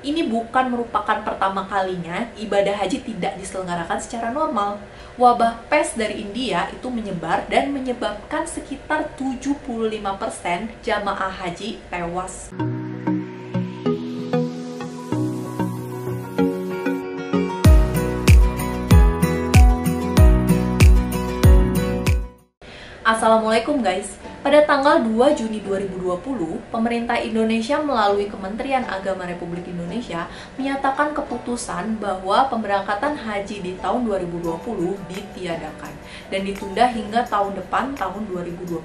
Ini bukan merupakan pertama kalinya ibadah haji tidak diselenggarakan secara normal. Wabah pes dari India itu menyebar dan menyebabkan sekitar 75% jamaah haji tewas. Assalamualaikum guys. Pada tanggal 2 Juni 2020, pemerintah Indonesia melalui Kementerian Agama Republik Indonesia menyatakan keputusan bahwa pemberangkatan haji di tahun 2020 ditiadakan dan ditunda hingga tahun depan, tahun 2021.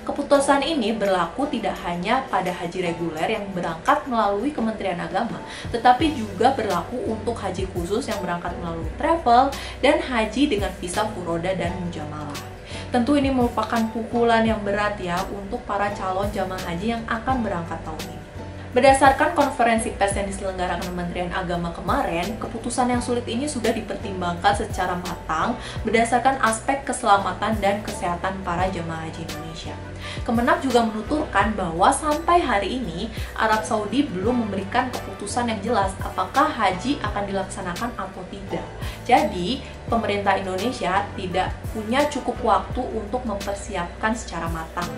Keputusan ini berlaku tidak hanya pada haji reguler yang berangkat melalui Kementerian Agama, tetapi juga berlaku untuk haji khusus yang berangkat melalui travel dan haji dengan visa furoda dan mujamalah. Tentu ini merupakan pukulan yang berat ya untuk para calon jamaah haji yang akan berangkat tahun ini. Berdasarkan konferensi pers yang diselenggarakan Kementerian Agama kemarin, keputusan yang sulit ini sudah dipertimbangkan secara matang berdasarkan aspek keselamatan dan kesehatan para jamaah haji Indonesia. Kemenag juga menuturkan bahwa sampai hari ini Arab Saudi belum memberikan keputusan yang jelas apakah haji akan dilaksanakan atau tidak. Jadi, pemerintah Indonesia tidak punya cukup waktu untuk mempersiapkan secara matang.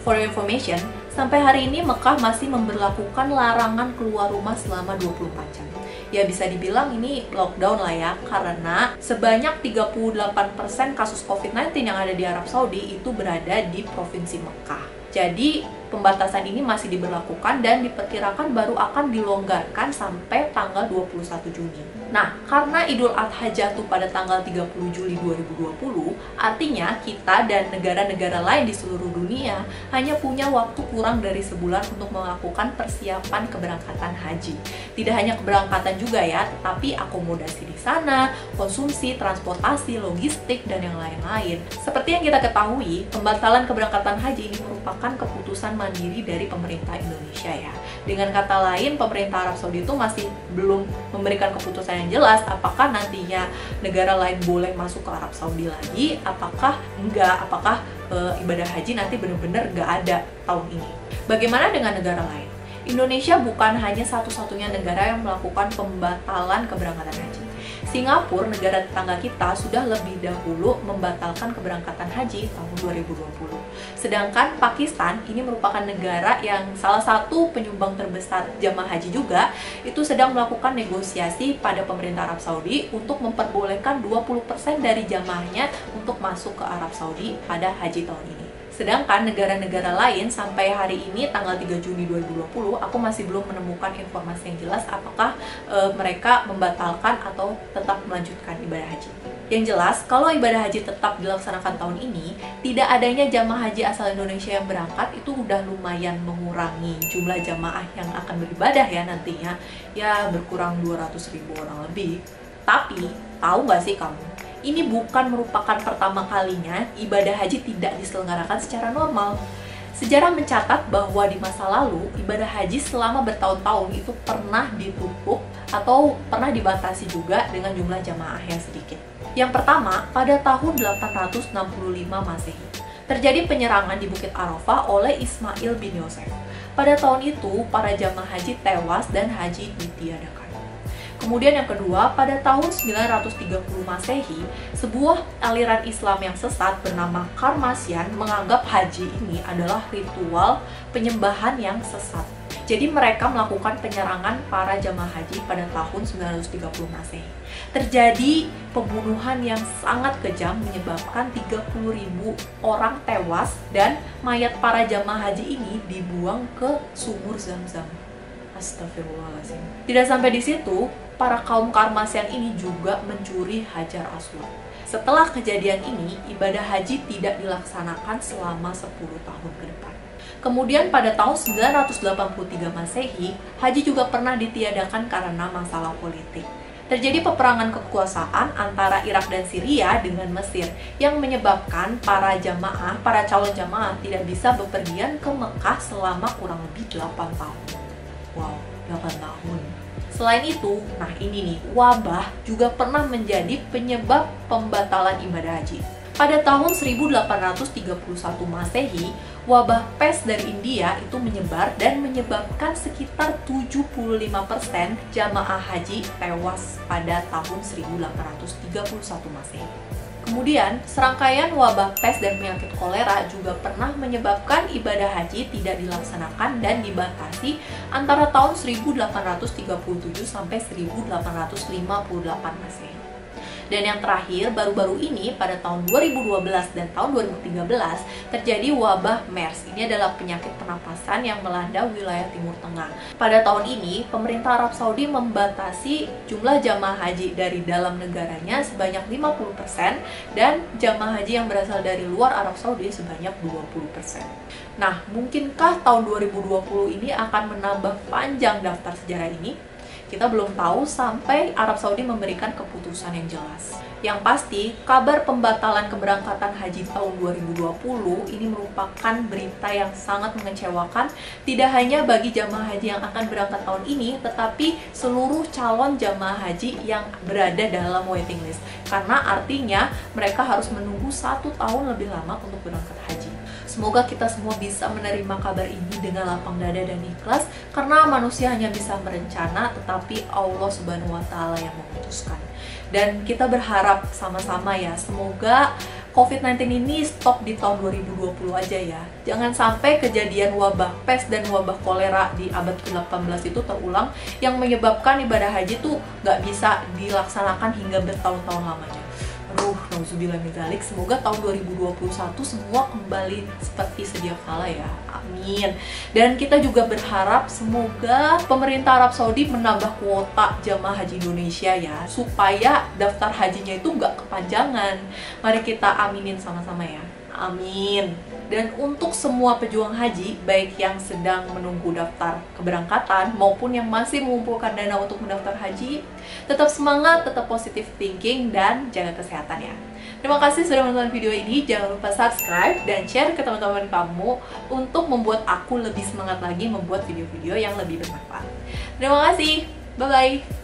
For your information, sampai hari ini Mekah masih memberlakukan larangan keluar rumah selama 24 jam. Ya bisa dibilang ini lockdown lah ya, karena sebanyak 38% kasus COVID-19 yang ada di Arab Saudi itu berada di Provinsi Mekah. Jadi pembatasan ini masih diberlakukan dan diperkirakan baru akan dilonggarkan sampai tanggal 21 Juni. Nah, karena Idul Adha jatuh pada tanggal 30 Juli 2020, artinya kita dan negara-negara lain di seluruh dunia hanya punya waktu kurang dari sebulan untuk melakukan persiapan keberangkatan haji. Tidak hanya keberangkatan juga ya, tetapi akomodasi di sana, konsumsi, transportasi, logistik, dan yang lain-lain. Seperti yang kita ketahui, pembatalan keberangkatan haji ini merupakan keputusan mandiri dari pemerintah Indonesia ya. Dengan kata lain, pemerintah Arab Saudi itu masih belum memberikan keputusan yang jelas apakah nantinya negara lain boleh masuk ke Arab Saudi lagi, apakah enggak, apakah ibadah haji nanti benar-benar enggak ada tahun ini. Bagaimana dengan negara lain? Indonesia bukan hanya satu-satunya negara yang melakukan pembatalan keberangkatan haji. Singapura, negara tetangga kita, sudah lebih dahulu membatalkan keberangkatan haji tahun 2020. Sedangkan Pakistan, ini merupakan negara yang salah satu penyumbang terbesar jamaah haji juga, itu sedang melakukan negosiasi pada pemerintah Arab Saudi untuk memperbolehkan 20% dari jamaahnya untuk masuk ke Arab Saudi pada haji tahun ini. Sedangkan negara-negara lain sampai hari ini tanggal 3 Juni 2020 aku masih belum menemukan informasi yang jelas apakah mereka membatalkan atau tetap melanjutkan ibadah haji. Yang jelas, kalau ibadah haji tetap dilaksanakan tahun ini, tidak adanya jamaah haji asal Indonesia yang berangkat itu udah lumayan mengurangi jumlah jamaah yang akan beribadah ya nantinya, ya berkurang 200.000 orang lebih. Tapi, tahu nggak sih kamu? Ini bukan merupakan pertama kalinya ibadah haji tidak diselenggarakan secara normal. Sejarah mencatat bahwa di masa lalu, ibadah haji selama bertahun-tahun itu pernah ditutup atau pernah dibatasi juga dengan jumlah jamaah yang sedikit. Yang pertama, pada tahun 865 Masehi, terjadi penyerangan di Bukit Arafah oleh Ismail bin Yosef. Pada tahun itu, para jamaah haji tewas dan haji ditiadakan. Kemudian yang kedua, pada tahun 930 Masehi, sebuah aliran Islam yang sesat bernama Karmasian menganggap haji ini adalah ritual penyembahan yang sesat. Jadi mereka melakukan penyerangan para jamaah haji pada tahun 930 Masehi. Terjadi pembunuhan yang sangat kejam menyebabkan 30.000 orang tewas dan mayat para jamaah haji ini dibuang ke sumur Zam-Zam. Astagfirullahaladzim. Tidak sampai di situ, para kaum Karmasian ini juga mencuri Hajar Aswad. Setelah kejadian ini, ibadah haji tidak dilaksanakan selama 10 tahun ke depan. Kemudian pada tahun 983 Masehi, haji juga pernah ditiadakan karena masalah politik. Terjadi peperangan kekuasaan antara Irak dan Syria dengan Mesir yang menyebabkan para calon jamaah tidak bisa bepergian ke Mekah selama kurang lebih 8 tahun. Wow, 8 tahun. Selain itu, nah ini nih, wabah juga pernah menjadi penyebab pembatalan ibadah haji. Pada tahun 1831 Masehi, wabah pes dari India itu menyebar dan menyebabkan sekitar 75% jamaah haji tewas pada tahun 1831 Masehi. Kemudian, serangkaian wabah pes dan penyakit kolera juga pernah menyebabkan ibadah haji tidak dilaksanakan dan dibatasi antara tahun 1837 sampai 1858 Masehi. Dan yang terakhir, baru-baru ini pada tahun 2012 dan tahun 2013 terjadi wabah MERS. Ini adalah penyakit pernapasan yang melanda wilayah Timur Tengah. Pada tahun ini, pemerintah Arab Saudi membatasi jumlah jamaah haji dari dalam negaranya sebanyak 50% dan jamaah haji yang berasal dari luar Arab Saudi sebanyak 20%. Nah, mungkinkah tahun 2020 ini akan menambah panjang daftar sejarah ini? Kita belum tahu sampai Arab Saudi memberikan keputusan yang jelas. Yang pasti, kabar pembatalan keberangkatan haji tahun 2020 ini merupakan berita yang sangat mengecewakan, tidak hanya bagi jamaah haji yang akan berangkat tahun ini, tetapi seluruh calon jamaah haji yang berada dalam waiting list. Karena artinya mereka harus menunggu 1 tahun lebih lama untuk berangkat haji. Semoga kita semua bisa menerima kabar ini dengan lapang dada dan ikhlas, karena manusia hanya bisa merencana, tetapi Allah Subhanahu wa Ta'ala yang memutuskan. Dan kita berharap sama-sama ya, semoga COVID-19 ini stop di tahun 2020 aja ya. Jangan sampai kejadian wabah pes dan wabah kolera di abad ke-18 itu terulang, yang menyebabkan ibadah haji tuh nggak bisa dilaksanakan hingga bertahun-tahun lamanya. Nauzubillah min dzalik. Semoga tahun 2021 semua kembali seperti sedia kala ya. Amin. Dan kita juga berharap semoga pemerintah Arab Saudi menambah kuota jamaah haji Indonesia ya, supaya daftar hajinya itu nggak kepanjangan. Mari kita aminin sama-sama ya. Amin. Dan untuk semua pejuang haji, baik yang sedang menunggu daftar keberangkatan maupun yang masih mengumpulkan dana untuk mendaftar haji, tetap semangat, tetap positive thinking, dan jaga kesehatan ya. Terima kasih sudah menonton video ini. Jangan lupa subscribe dan share ke teman-teman kamu untuk membuat aku lebih semangat lagi membuat video-video yang lebih bermanfaat. Terima kasih. Bye-bye.